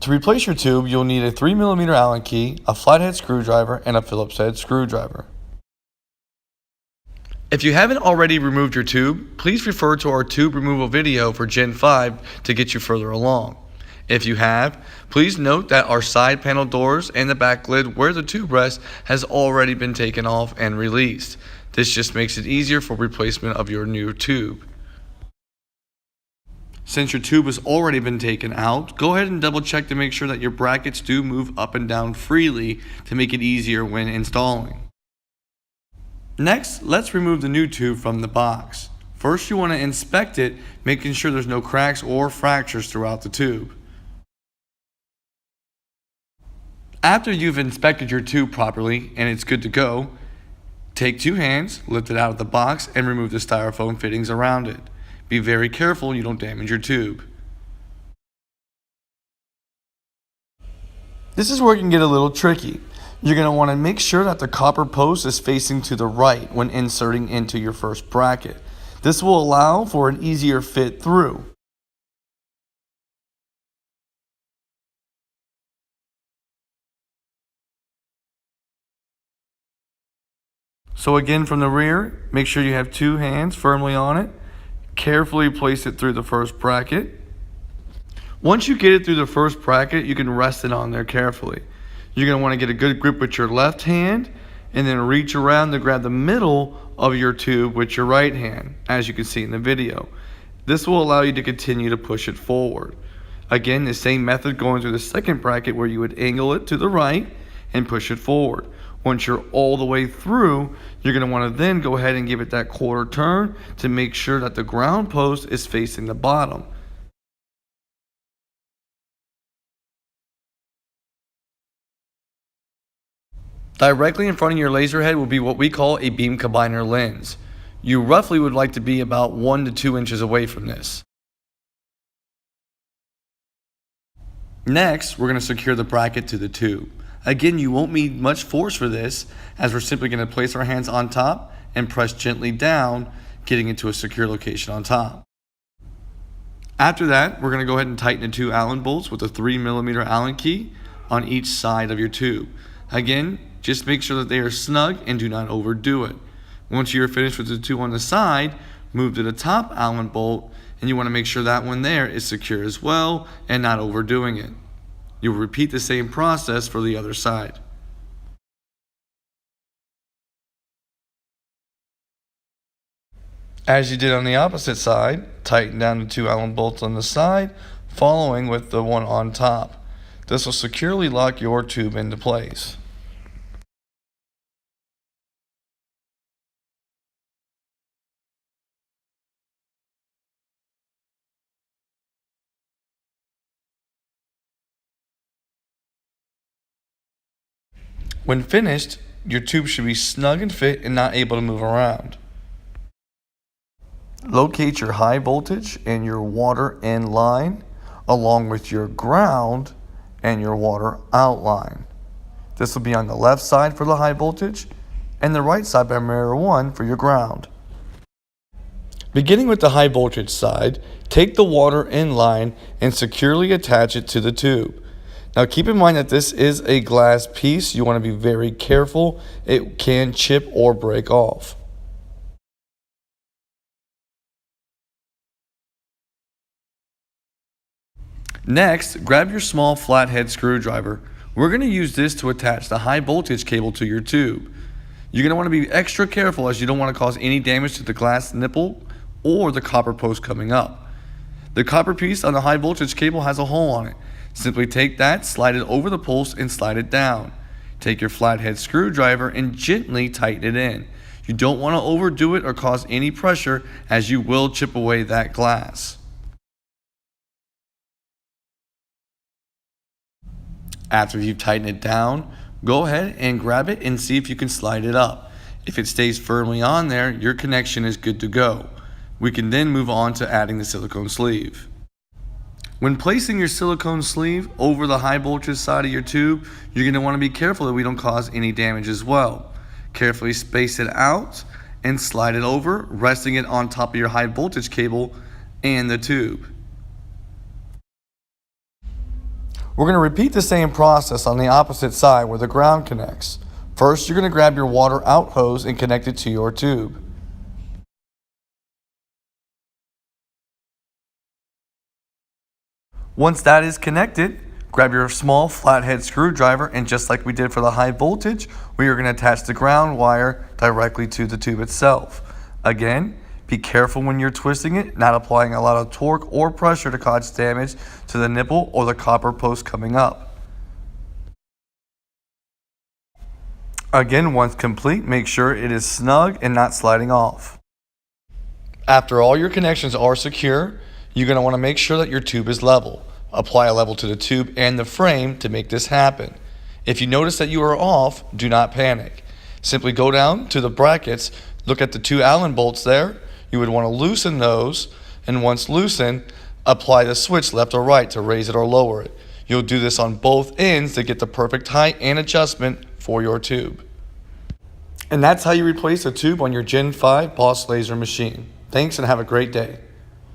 To replace your tube, you'll need a 3mm Allen key, a flathead screwdriver, and a Phillips head screwdriver. If you haven't already removed your tube, please refer to our tube removal video for Gen 5 to get you further along. If you have, please note that our side panel doors and the back lid where the tube rests has already been taken off and released. This just makes it easier for replacement of your new tube. Since your tube has already been taken out, go ahead and double check to make sure that your brackets do move up and down freely to make it easier when installing. Next, let's remove the new tube from the box. First, you want to inspect it, making sure there's no cracks or fractures throughout the tube. After you've inspected your tube properly and it's good to go, take two hands, lift it out of the box, and remove the styrofoam fittings around it. Be very careful you don't damage your tube. This is where it can get a little tricky. You're going to want to make sure that the copper post is facing to the right when inserting into your first bracket. This will allow for an easier fit through. So again, from the rear, make sure you have two hands firmly on it. Carefully place it through the first bracket. Once you get it through the first bracket, you can rest it on there carefully. You're going to want to get a good grip with your left hand and then reach around to grab the middle of your tube with your right hand, as you can see in the video. This will allow you to continue to push it forward. Again, the same method going through the second bracket where you would angle it to the right and push it forward. Once you're all the way through, you're going to want to then go ahead and give it that quarter turn to make sure that the ground post is facing the bottom. Directly in front of your laser head will be what we call a beam combiner lens. You roughly would like to be about 1 to 2 inches away from this. Next, we're going to secure the bracket to the tube. Again, you won't need much force for this, as we're simply going to place our hands on top and press gently down, getting into a secure location on top. After that, we're going to go ahead and tighten the two Allen bolts with a 3mm Allen key on each side of your tube. Again, just make sure that they are snug and do not overdo it. Once you're finished with the two on the side, move to the top Allen bolt, and you want to make sure that one there is secure as well and not overdoing it. You'll repeat the same process for the other side. As you did on the opposite side, tighten down the two Allen bolts on the side, following with the one on top. This will securely lock your tube into place. When finished, your tube should be snug and fit and not able to move around. Locate your high voltage and your water in line, along with your ground and your water outline. This will be on the left side for the high voltage and the right side by mirror 1 for your ground. Beginning with the high voltage side, take the water in line and securely attach it to the tube. Now keep in mind that this is a glass piece. You want to be very careful. It can chip or break off. Next, grab your small flathead screwdriver. We're going to use this to attach the high voltage cable to your tube. You're going to want to be extra careful as you don't want to cause any damage to the glass nipple or the copper post coming up. The copper piece on the high voltage cable has a hole on it. Simply take that, slide it over the post, and slide it down. Take your flathead screwdriver and gently tighten it in. You don't want to overdo it or cause any pressure, as you will chip away that glass. After you've tightened it down, go ahead and grab it and see if you can slide it up. If it stays firmly on there, your connection is good to go. We can then move on to adding the silicone sleeve. When placing your silicone sleeve over the high voltage side of your tube, you're going to want to be careful that we don't cause any damage as well. Carefully space it out and slide it over, resting it on top of your high voltage cable and the tube. We're going to repeat the same process on the opposite side where the ground connects. First, you're going to grab your water out hose and connect it to your tube. Once that is connected, grab your small flathead screwdriver, and just like we did for the high voltage, we are going to attach the ground wire directly to the tube itself. Again, be careful when you're twisting it, not applying a lot of torque or pressure to cause damage to the nipple or the copper post coming up. Again, once complete, make sure it is snug and not sliding off. After all your connections are secure, you're going to want to make sure that your tube is level. Apply a level to the tube and the frame to make this happen. If you notice that you are off, do not panic. Simply go down to the brackets, look at the two Allen bolts there. You would want to loosen those, and once loosened, apply the switch left or right to raise it or lower it. You'll do this on both ends to get the perfect height and adjustment for your tube. And that's how you replace a tube on your Gen 5 Boss Laser machine. Thanks and have a great day.